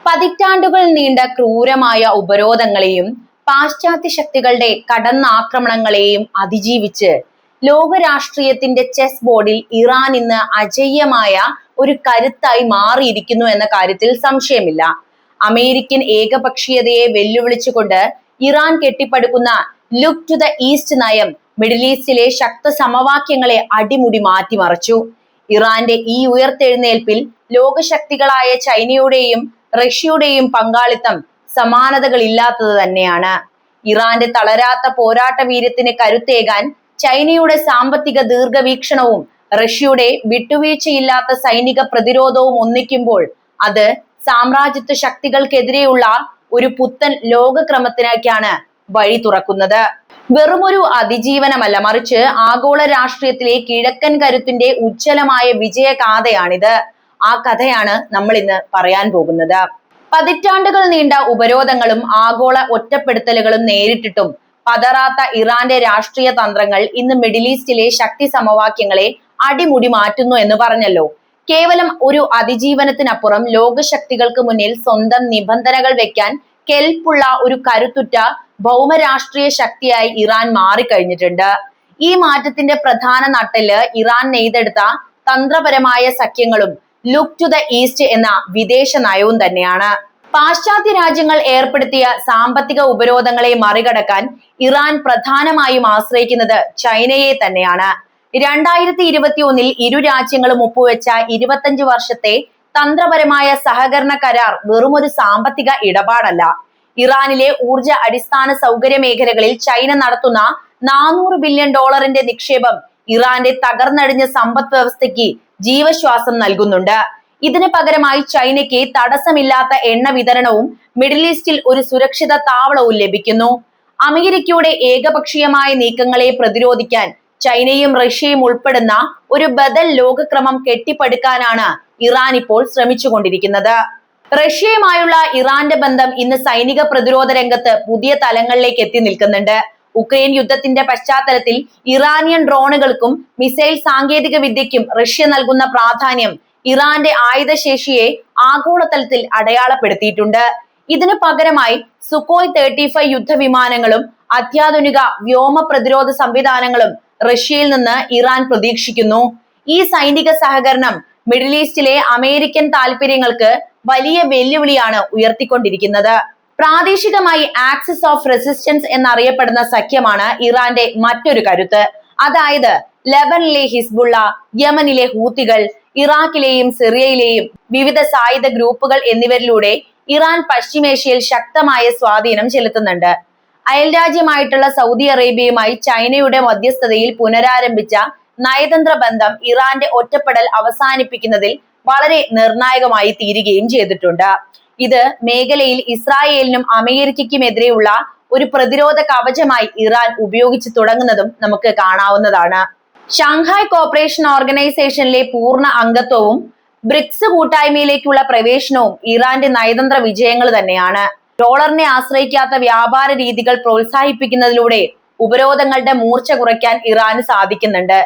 പതിറ്റാണ്ടുകൾ നീണ്ട ക്രൂരമായ ഉപരോധങ്ങളെയും പാശ്ചാത്യ ശക്തികളുടെ കടന്നാക്രമണങ്ങളെയും അതിജീവിച്ച് ലോകരാഷ്ട്രീയത്തിന്റെ ചെസ് ബോർഡിൽ ഇറാൻ ഇന്ന് അജയ്യമായ ഒരു കരുത്തായി മാറിയിരിക്കുന്നു എന്ന കാര്യത്തിൽ സംശയമില്ല. അമേരിക്കൻ ഏകപക്ഷീയതയെ വെല്ലുവിളിച്ചുകൊണ്ട് ഇറാൻ കെട്ടിപ്പടുക്കുന്ന ലുക്ക് ടു ദ ഈസ്റ്റ് നയം മിഡിൽ ഈസ്റ്റിലെ ശക്ത സമവാക്യങ്ങളെ അടിമുടി മാറ്റിമറിച്ചു. ഇറാന്റെ ഈ ഉയർത്തെഴുന്നേൽപ്പിൽ ലോകശക്തികളായ ചൈനയുടെയും റഷ്യയുടെയും പങ്കാളിത്തം സമാനതകളില്ലാത്തത് തന്നെയാണ്. ഇറാന്റെ തളരാത്ത പോരാട്ട വീര്യത്തിന് കരുത്തേകാൻ ചൈനയുടെ സാമ്പത്തിക ദീർഘവീക്ഷണവും റഷ്യയുടെ വിട്ടുവീഴ്ചയില്ലാത്ത സൈനിക പ്രതിരോധവും ഒന്നിക്കുമ്പോൾ അത് സാമ്രാജ്യത്വ ശക്തികൾക്കെതിരെയുള്ള ഒരു പുത്തൻ ലോകക്രമത്തിലേക്കാണ് വഴി തുറക്കുന്നത്. വെറുമൊരു അതിജീവനമല്ല, മറിച്ച് ആഗോള രാഷ്ട്രീയത്തിലെ കിഴക്കൻ കരുത്തിന്റെ ഉജ്ജ്വലമായ വിജയഗാഥയാണിത്. ആ കഥയാണ് നമ്മൾ ഇന്ന് പറയാൻ പോകുന്നത്. പതിറ്റാണ്ടുകൾ നീണ്ട ഉപരോധങ്ങളും ആഗോള ഒറ്റപ്പെടുത്തലുകളും നേരിട്ടിട്ടും പതറാത്ത ഇറാന്റെ രാഷ്ട്രീയ തന്ത്രങ്ങൾ ഇന്ന് മിഡിൽ ഈസ്റ്റിലെ ശക്തി സമവാക്യങ്ങളെ അടിമുടി മാറ്റുന്നു എന്ന് പറഞ്ഞല്ലോ. കേവലം ഒരു അതിജീവനത്തിനപ്പുറം ലോകശക്തികൾക്ക് മുന്നിൽ സ്വന്തം നിബന്ധനകൾ വെക്കാൻ കെൽപ്പുള്ള ഒരു കരുത്തുറ്റ ഭൗമരാഷ്ട്രീയ ശക്തിയായി ഇറാൻ മാറിക്കഴിഞ്ഞിട്ടുണ്ട്. ഈ മാറ്റത്തിന്റെ പ്രധാന നട്ടെല്ല് ഇറാൻ നെയ്തെടുത്ത തന്ത്രപരമായ സഖ്യങ്ങളും ലുക്ക് ടു ദ ഈസ്റ്റ് എന്ന വിദേശ നയവും തന്നെയാണ്. പാശ്ചാത്യ രാജ്യങ്ങൾ ഏർപ്പെടുത്തിയ സാമ്പത്തിക ഉപരോധങ്ങളെ മറികടക്കാൻ ഇറാൻ പ്രധാനമായും ആശ്രയിക്കുന്നത് ചൈനയെ തന്നെയാണ്. 2021 ഇരു രാജ്യങ്ങളും ഒപ്പുവെച്ച 25 വർഷത്തെ തന്ത്രപരമായ സഹകരണ കരാർ വെറുമൊരു സാമ്പത്തിക ഇടപാടല്ല. ഇറാനിലെ ഊർജ അടിസ്ഥാന സൗകര്യ മേഖലകളിൽ ചൈന നടത്തുന്ന $400 ബില്യൺ നിക്ഷേപം ഇറാന്റെ തകർന്നടിഞ്ഞ സമ്പദ് വ്യവസ്ഥയ്ക്ക് ജീവശ്വാസം നൽകുന്നുണ്ട്. ഇതിന് പകരമായി ചൈനയ്ക്ക് തടസ്സമില്ലാത്ത എണ്ണ വിതരണവും മിഡിൽ ഈസ്റ്റിൽ ഒരു സുരക്ഷിത താവളവും ലഭിക്കുന്നു. അമേരിക്കയുടെ ഏകപക്ഷീയമായ നീക്കങ്ങളെ പ്രതിരോധിക്കാൻ ചൈനയും റഷ്യയും ഉൾപ്പെടുന്ന ഒരു ബദൽ ലോകക്രമം കെട്ടിപ്പടുക്കാനാണ് ഇറാൻ ഇപ്പോൾ ശ്രമിച്ചുകൊണ്ടിരിക്കുന്നത്. റഷ്യയുമായുള്ള ഇറാന്റെ ബന്ധം ഇന്ന് സൈനിക പ്രതിരോധ രംഗത്ത് പുതിയ തലങ്ങളിലേക്ക് എത്തി നിൽക്കുന്നുണ്ട്. ഉക്രൈൻ യുദ്ധത്തിന്റെ പശ്ചാത്തലത്തിൽ ഇറാനിയൻ ഡ്രോണുകൾക്കും മിസൈൽ സാങ്കേതിക വിദ്യയ്ക്കും റഷ്യ നൽകുന്ന പ്രാധാന്യം ഇറാന്റെ ആയുധശേഷിയെ ആഗോളതലത്തിൽ അടയാളപ്പെടുത്തിയിട്ടുണ്ട്. ഇതിനു പകരമായി സുഖോയ് 35 യുദ്ധവിമാനങ്ങളും അത്യാധുനിക വ്യോമ പ്രതിരോധ സംവിധാനങ്ങളും റഷ്യയിൽ നിന്ന് ഇറാൻ പ്രതീക്ഷിക്കുന്നു. ഈ സൈനിക സഹകരണം മിഡിൽ ഈസ്റ്റിലെ അമേരിക്കൻ താൽപര്യങ്ങൾക്ക് വലിയ വെല്ലുവിളിയാണ് ഉയർത്തിക്കൊണ്ടിരിക്കുന്നത്. പ്രാദേശികമായി ആക്സിസ് ഓഫ് റെസിസ്റ്റൻസ് എന്നറിയപ്പെടുന്ന സഖ്യമാണ് ഇറാന്റെ മറ്റൊരു കരുത്ത്. അതായത് ലെബനിലെ ഹിസ്ബുള്ള, യമനിലെ ഹൂത്തികൾ, ഇറാഖിലെയും സിറിയയിലെയും വിവിധ സായുധ ഗ്രൂപ്പുകൾ എന്നിവരിലൂടെ ഇറാൻ പശ്ചിമേഷ്യയിൽ ശക്തമായ സ്വാധീനം ചെലുത്തുന്നുണ്ട്. അയൽരാജ്യമായിട്ടുള്ള സൗദി അറേബ്യയുമായി ചൈനയുടെ മധ്യസ്ഥതയിൽ പുനരാരംഭിച്ച നയതന്ത്ര ബന്ധം ഇറാന്റെ ഒറ്റപ്പെടൽ അവസാനിപ്പിക്കുന്നതിൽ വളരെ നിർണായകമായി തീരുകയും ചെയ്തിട്ടുണ്ട്. ഇത് മേഖലയിൽ ഇസ്രായേലിനും അമേരിക്കയ്ക്കുമെതിരെയുള്ള ഒരു പ്രതിരോധ കവചമായി ഇറാൻ ഉപയോഗിച്ചു തുടങ്ങുന്നതും നമുക്ക് കാണാവുന്നതാണ്. ഷാങ്ഹായ് കോർപ്പറേഷൻ ഓർഗനൈസേഷനിലെ പൂർണ്ണ അംഗത്വവും ബ്രിക്സ് കൂട്ടായ്മയിലേക്കുള്ള പ്രവേശനവും ഇറാന്റെ നയതന്ത്ര വിജയങ്ങൾ തന്നെയാണ്. ഡോളറിനെ ആശ്രയിക്കാത്ത വ്യാപാര രീതികൾ പ്രോത്സാഹിപ്പിക്കുന്നതിലൂടെ ഉപരോധങ്ങളുടെ മൂർച്ച കുറയ്ക്കാൻ ഇറാന് സാധിക്കുന്നുണ്ട്.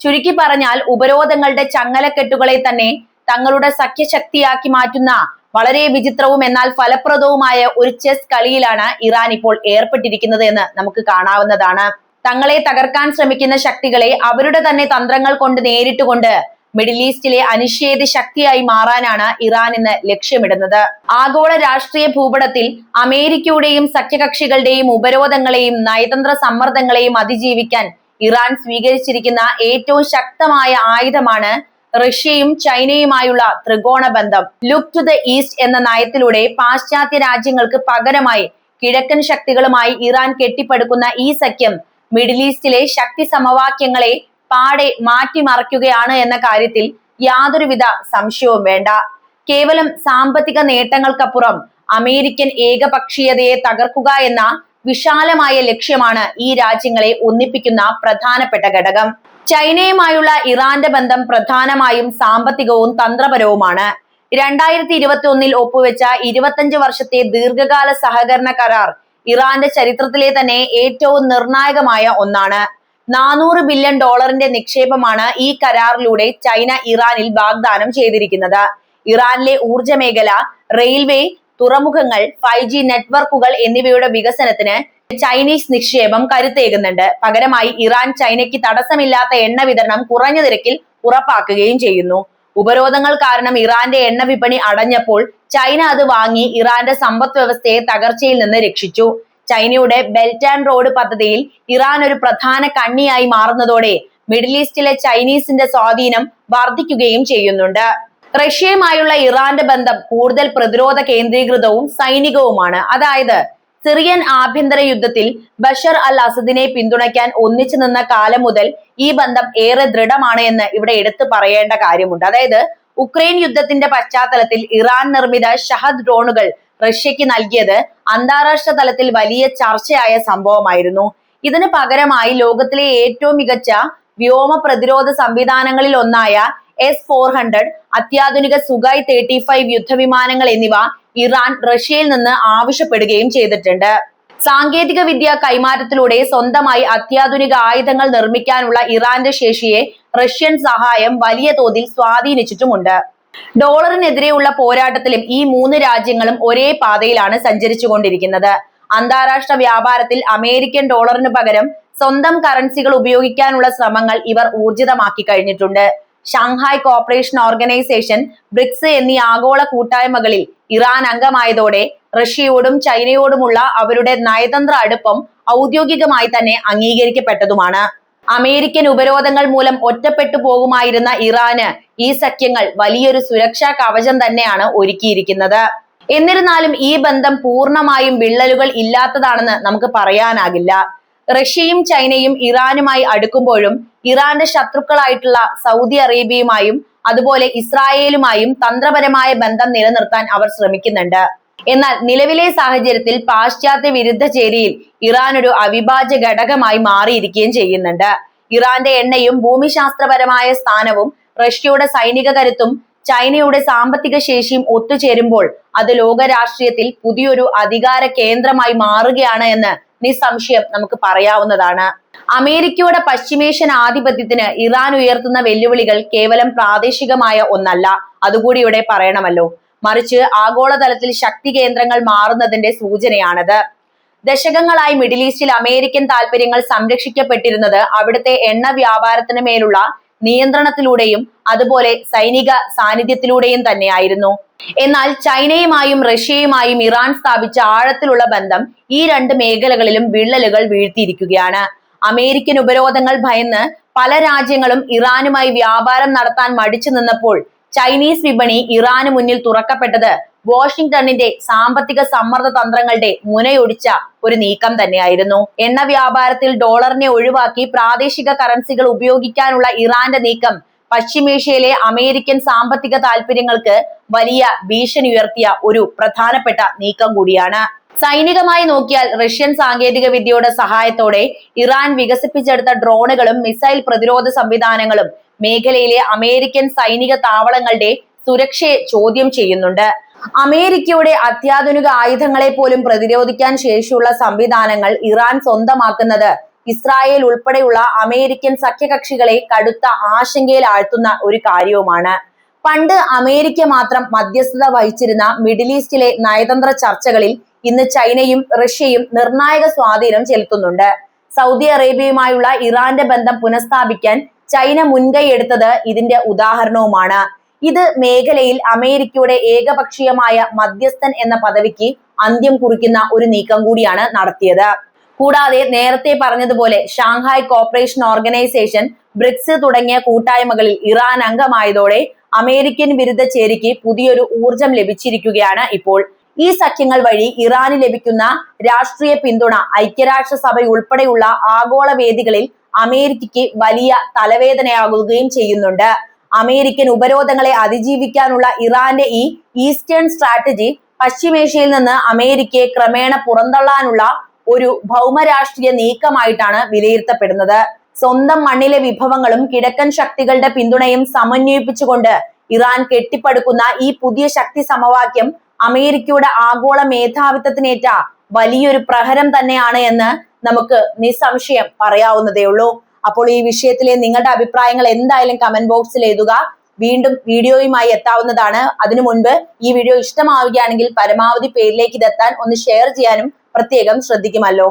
ചുരുക്കി പറഞ്ഞാൽ ഉപരോധങ്ങളുടെ ചങ്ങലക്കെട്ടുകളെ തന്നെ തങ്ങളുടെ സഖ്യശക്തിയാക്കി മാറ്റുന്ന വളരെ വിചിത്രവും എന്നാൽ ഫലപ്രദവുമായ ഒരു ചെസ് കളിയിലാണ് ഇറാൻ ഇപ്പോൾ ഏർപ്പെട്ടിരിക്കുന്നത് എന്ന് നമുക്ക് കാണാവുന്നതാണ്. തങ്ങളെ തകർക്കാൻ ശ്രമിക്കുന്ന ശക്തികളെ അവരുടെ തന്നെ തന്ത്രങ്ങൾ കൊണ്ട് നേരിട്ടുകൊണ്ട് മിഡിൽ ഈസ്റ്റിലെ അനിഷേധ്യ ശക്തിയായി മാറാനാണ് ഇറാൻ ഇന്ന് ലക്ഷ്യമിടുന്നത്. ആഗോള രാഷ്ട്രീയ ഭൂപടത്തിൽ അമേരിക്കയുടെയും സഖ്യകക്ഷികളുടെയും ഉപരോധങ്ങളെയും നയതന്ത്ര സമ്മർദ്ദങ്ങളെയും അതിജീവിക്കാൻ ഇറാൻ സ്വീകരിച്ചിരിക്കുന്ന ഏറ്റവും ശക്തമായ ആയുധമാണ് റഷ്യയും ചൈനയുമായുള്ള ത്രികോണ ബന്ധം. ലുക്ക് ടു ദ ഈസ്റ്റ് എന്ന നയത്തിലൂടെ പാശ്ചാത്യ രാജ്യങ്ങൾക്ക് പകരമായി കിഴക്കൻ ശക്തികളുമായി ഇറാൻ കെട്ടിപ്പടുക്കുന്ന ഈ സഖ്യം മിഡിൽ ഈസ്റ്റിലെ ശക്തി സമവാക്യങ്ങളെ പാടെ മാറ്റിമറിക്കുകയാണ് എന്ന കാര്യത്തിൽ യാതൊരുവിധ സംശയവും വേണ്ട. കേവലം സാമ്പത്തിക നേട്ടങ്ങൾക്കപ്പുറം അമേരിക്കൻ ഏകപക്ഷീയതയെ തകർക്കുക എന്ന വിശാലമായ ലക്ഷ്യമാണ് ഈ രാജ്യങ്ങളെ ഒന്നിപ്പിക്കുന്ന പ്രധാനപ്പെട്ട ഘടകം. ചൈനയുമായുള്ള ഇറാന്റെ ബന്ധം പ്രധാനമായും സാമ്പത്തികവും തന്ത്രപരവുമാണ്. 2021 ഒപ്പുവെച്ച 25 വർഷത്തെ ദീർഘകാല സഹകരണ കരാർ ഇറാന്റെ ചരിത്രത്തിലെ തന്നെ ഏറ്റവും നിർണായകമായ ഒന്നാണ്. $400 ബില്യൺ നിക്ഷേപമാണ് ഈ കരാറിലൂടെ ചൈന ഇറാനിൽ വാഗ്ദാനം ചെയ്തിരിക്കുന്നത്. ഇറാനിലെ ഊർജ മേഖല, റെയിൽവേ, തുറമുഖങ്ങൾ, 5G നെറ്റ്വർക്കുകൾ എന്നിവയുടെ വികസനത്തിന് ചൈനീസ് നിക്ഷേപം കരുത്തേകുന്നുണ്ട്. പകരമായി ഇറാൻ ചൈനയ്ക്ക് തടസ്സമില്ലാത്ത എണ്ണ വിതരണം കുറഞ്ഞ നിരക്കിൽ ഉറപ്പാക്കുകയും ചെയ്യുന്നു. ഉപരോധങ്ങൾ കാരണം ഇറാന്റെ എണ്ണ വിപണി അടഞ്ഞപ്പോൾ ചൈന അത് വാങ്ങി ഇറാന്റെ സമ്പദ് വ്യവസ്ഥയെ തകർച്ചയിൽ നിന്ന് രക്ഷിച്ചു. ചൈനയുടെ ബെൽറ്റ് ആൻഡ് റോഡ് പദ്ധതിയിൽ ഇറാൻ ഒരു പ്രധാന കണ്ണിയായി മാറുന്നതോടെ മിഡിൽ ഈസ്റ്റിലെ ചൈനീസിന്റെ സ്വാധീനം വർദ്ധിക്കുകയും ചെയ്യുന്നുണ്ട്. റഷ്യയുമായുള്ള ഇറാന്റെ ബന്ധം കൂടുതൽ പ്രതിരോധ കേന്ദ്രീകൃതവും സൈനികവുമാണ്. അതായത് സിറിയൻ ആഭ്യന്തര യുദ്ധത്തിൽ ബഷർ അൽ അസദിനെ പിന്തുണയ്ക്കാൻ ഒന്നിച്ചു നിന്ന കാലം മുതൽ ഈ ബന്ധം ഏറെ ദൃഢമാണ് എന്ന് ഇവിടെ എടുത്തു പറയേണ്ട കാര്യമുണ്ട്. അതായത് ഉക്രൈൻ യുദ്ധത്തിന്റെ പശ്ചാത്തലത്തിൽ ഇറാൻ നിർമ്മിത ഷഹദ് ഡ്രോണുകൾ റഷ്യക്ക് നൽകിയത് അന്താരാഷ്ട്ര തലത്തിൽ വലിയ ചർച്ചയായ സംഭവമായിരുന്നു. ഇതിന് പകരമായി ലോകത്തിലെ ഏറ്റവും മികച്ച വ്യോമ പ്രതിരോധ സംവിധാനങ്ങളിൽ ഒന്നായ S-400, അത്യാധുനിക സുഖായ് 35 യുദ്ധവിമാനങ്ങൾ എന്നിവ ഇറാൻ റഷ്യയിൽ നിന്ന് ആവശ്യപ്പെടുകയും ചെയ്തിട്ടുണ്ട്. സാങ്കേതിക വിദ്യ കൈമാറ്റത്തിലൂടെ സ്വന്തമായി അത്യാധുനിക ആയുധങ്ങൾ നിർമ്മിക്കാനുള്ള ഇറാന്റെ ശേഷിയെ റഷ്യൻ സഹായം വലിയ തോതിൽ സ്വാധീനിച്ചിട്ടുമുണ്ട്. ഡോളറിനെതിരെയുള്ള പോരാട്ടത്തിലും ഈ മൂന്ന് രാജ്യങ്ങളും ഒരേ പാതയിലാണ് സഞ്ചരിച്ചുകൊണ്ടിരിക്കുന്നത്. അന്താരാഷ്ട്ര വ്യാപാരത്തിൽ അമേരിക്കൻ ഡോളറിന് പകരം സ്വന്തം കറൻസികൾ ഉപയോഗിക്കാനുള്ള ശ്രമങ്ങൾ ഇവർ ഊർജിതമാക്കി കഴിഞ്ഞിട്ടുണ്ട്. ഷാങ്ഹായ് കോപ്പറേഷൻ ഓർഗനൈസേഷൻ, ബ്രിക്സ് എന്നീ ആഗോള കൂട്ടായ്മകളിൽ ഇറാൻ അംഗമായതോടെ റഷ്യയോടും ചൈനയോടുമുള്ള അവരുടെ നയതന്ത്ര അടുപ്പം ഔദ്യോഗികമായി തന്നെ അംഗീകരിക്കപ്പെട്ടതുമാണ്. അമേരിക്കൻ ഉപരോധങ്ങൾ മൂലം ഒറ്റപ്പെട്ടു പോകുമായിരുന്ന ഇറാന് ഈ സഖ്യങ്ങൾ വലിയൊരു സുരക്ഷാ കവചം തന്നെയാണ് ഒരുക്കിയിരിക്കുന്നത്. എന്നിരുന്നാലും ഈ ബന്ധം പൂർണ്ണമായും വിള്ളലുകൾ ഇല്ലാത്തതാണെന്ന് നമുക്ക് പറയാനാകില്ല. റഷ്യയും ചൈനയും ഇറാനുമായി അടുക്കുമ്പോഴും ഇറാന്റെ ശത്രുക്കളായിട്ടുള്ള സൗദി അറേബ്യയുമായും അതുപോലെ ഇസ്രായേലുമായും തന്ത്രപരമായ ബന്ധം നിലനിർത്താൻ അവർ ശ്രമിക്കുന്നുണ്ട്. എന്നാൽ നിലവിലെ സാഹചര്യത്തിൽ പാശ്ചാത്യ വിരുദ്ധ ചേരിയിൽ ഇറാൻ ഒരു അവിഭാജ്യ ഘടകമായി മാറിയിരിക്കുകയും ചെയ്യുന്നുണ്ട്. ഇറാന്റെ എണ്ണയും ഭൂമിശാസ്ത്രപരമായ സ്ഥാനവും റഷ്യയുടെ സൈനിക കരുത്തും ചൈനയുടെ സാമ്പത്തിക ശേഷിയും ഒത്തുചേരുമ്പോൾ അത് ലോക രാഷ്ട്രീയത്തിൽ പുതിയൊരു അധികാര കേന്ദ്രമായി മാറുകയാണ് എന്ന് നിസ്സംശയം നമുക്ക് പറയാവുന്നതാണ്. അമേരിക്കയുടെ പശ്ചിമേഷ്യൻ ആധിപത്യത്തിന് ഇറാൻ ഉയർത്തുന്ന വെല്ലുവിളികൾ കേവലം പ്രാദേശികമായ ഒന്നല്ല, അതുകൂടി ഇവിടെ പറയണമല്ലോ. മറിച്ച് ആഗോളതലത്തിൽ ശക്തി കേന്ദ്രങ്ങൾ മാറുന്നതിന്റെ സൂചനയാണത്. ദശകങ്ങളായി മിഡിൽ ഈസ്റ്റിൽ അമേരിക്കൻ താല്പര്യങ്ങൾ സംരക്ഷിക്കപ്പെട്ടിരുന്നത് അവിടുത്തെ എണ്ണ വ്യാപാരത്തിന് മേലുള്ള നിയന്ത്രണത്തിലൂടെയും അതുപോലെ സൈനിക സാന്നിധ്യത്തിലൂടെയും തന്നെയായിരുന്നു. എന്നാൽ ചൈനയുമായും റഷ്യയുമായും ഇറാൻ സ്ഥാപിച്ച ആഴത്തിലുള്ള ബന്ധം ഈ രണ്ട് മേഖലകളിലും വിള്ളലുകൾ വീഴ്ത്തിയിരിക്കുകയാണ്. അമേരിക്കൻ ഉപരോധങ്ങൾ ഭയന്ന് പല രാജ്യങ്ങളും ഇറാനുമായി വ്യാപാരം നടത്താൻ മടിച്ചു നിന്നപ്പോൾ ചൈനീസ് വിപണി ഇറാന് മുന്നിൽ തുറക്കപ്പെട്ടത് വാഷിംഗ്ടണിന്റെ സാമ്പത്തിക സമ്മർദ്ദ തന്ത്രങ്ങളുടെ മുനയൊടിച്ച ഒരു നീക്കം തന്നെയായിരുന്നു. എണ്ണ വ്യാപാരത്തിൽ ഡോളറിനെ ഒഴിവാക്കി പ്രാദേശിക കറൻസികൾ ഉപയോഗിക്കാനുള്ള ഇറാന്റെ നീക്കം പശ്ചിമേഷ്യയിലെ അമേരിക്കൻ സാമ്പത്തിക താല്പര്യങ്ങൾക്ക് വലിയ ഭീഷണി ഉയർത്തിയ ഒരു പ്രധാനപ്പെട്ട നീക്കം കൂടിയാണ്. സൈനികമായി നോക്കിയാൽ റഷ്യൻ സാങ്കേതിക വിദ്യയുടെ സഹായത്തോടെ ഇറാൻ വികസിപ്പിച്ചെടുത്ത ഡ്രോണുകളും മിസൈൽ പ്രതിരോധ സംവിധാനങ്ങളും മേഖലയിലെ അമേരിക്കൻ സൈനിക താവളങ്ങളുടെ സുരക്ഷയെ ചോദ്യം ചെയ്യുന്നുണ്ട്. അമേരിക്കയുടെ അത്യാധുനിക ആയുധങ്ങളെ പോലും പ്രതിരോധിക്കാൻ ശേഷിയുള്ള സംവിധാനങ്ങൾ ഇറാൻ സ്വന്തമാക്കുന്നത് ഇസ്രായേൽ ഉൾപ്പെടെയുള്ള അമേരിക്കൻ സഖ്യകക്ഷികളെ കടുത്ത ആശങ്കയിൽ ആഴ്ത്തുന്ന ഒരു കാര്യവുമാണ്. പണ്ട് അമേരിക്ക മാത്രം മധ്യസ്ഥത വഹിച്ചിരുന്ന മിഡിൽ ഈസ്റ്റിലെ നയതന്ത്ര ചർച്ചകളിൽ ഇന്ന് ചൈനയും റഷ്യയും നിർണായക സ്വാധീനം ചെലുത്തുന്നുണ്ട്. സൗദി അറേബ്യയുമായുള്ള ഇറാന്റെ ബന്ധം പുനഃസ്ഥാപിക്കാൻ ചൈന മുൻകൈ എടുത്തത് ഇതിന്റെ ഉദാഹരണവുമാണ്. ഇത് മേഖലയിൽ അമേരിക്കയുടെ ഏകപക്ഷീയമായ മധ്യസ്ഥൻ എന്ന പദവിക്ക് അന്ത്യം കുറിക്കുന്ന ഒരു നീക്കം കൂടിയാണ് നടത്തിയത്. കൂടാതെ നേരത്തെ പറഞ്ഞതുപോലെ ഷാങ്ഹായ് കോപ്പറേഷൻ ഓർഗനൈസേഷൻ, ബ്രിക്സ് തുടങ്ങിയ കൂട്ടായ്മകളിൽ ഇറാൻ അംഗമായതോടെ അമേരിക്കൻ വിരുദ്ധ ചേരിക്ക് പുതിയൊരു ഊർജം ലഭിച്ചിരിക്കുകയാണ് ഇപ്പോൾ. ഈ സഖ്യങ്ങൾ വഴി ഇറാന് ലഭിക്കുന്ന രാഷ്ട്രീയ പിന്തുണ ഐക്യരാഷ്ട്രസഭ ഉൾപ്പെടെയുള്ള ആഗോള വേദികളിൽ അമേരിക്കയ്ക്ക് വലിയ തലവേദനയാകുകയും ചെയ്യുന്നുണ്ട്. അമേരിക്കൻ ഉപരോധങ്ങളെ അതിജീവിക്കാനുള്ള ഇറാന്റെ ഈ ഈസ്റ്റേൺ സ്ട്രാറ്റജി പശ്ചിമേഷ്യയിൽ നിന്ന് അമേരിക്കയെ ക്രമേണ പുറന്തള്ളാനുള്ള ഒരു ഭൗമരാഷ്ട്രീയ നീക്കമായിട്ടാണ് വിലയിരുത്തപ്പെടുന്നത്. സ്വന്തം മണ്ണിലെ വിഭവങ്ങളും കിഴക്കൻ ശക്തികളുടെ പിന്തുണയും സമന്വയിപ്പിച്ചുകൊണ്ട് ഇറാൻ കെട്ടിപ്പടുക്കുന്ന ഈ പുതിയ ശക്തി സമവാക്യം അമേരിക്കയുടെ ആഗോള മേധാവിത്വത്തിനേറ്റ വലിയൊരു പ്രഹരം തന്നെയാണ് എന്ന് നമുക്ക് നിസ്സംശയം പറയാവുന്നതേ ഉള്ളൂ. അപ്പോൾ ഈ വിഷയത്തിലെ നിങ്ങളുടെ അഭിപ്രായങ്ങൾ എന്തായാലും കമന്റ് ബോക്സിൽ എഴുതുക. വീണ്ടും വീഡിയോയുമായി എത്താവുന്നതാണ്. അതിനു മുൻപ് ഈ വീഡിയോ ഇഷ്ടമാവുകയാണെങ്കിൽ പരമാവധി പേരിലേക്ക് ഇതെത്താൻ ഒന്ന് ഷെയർ ചെയ്യാനും പ്രത്യേകം ശ്രദ്ധിക്കുമല്ലോ.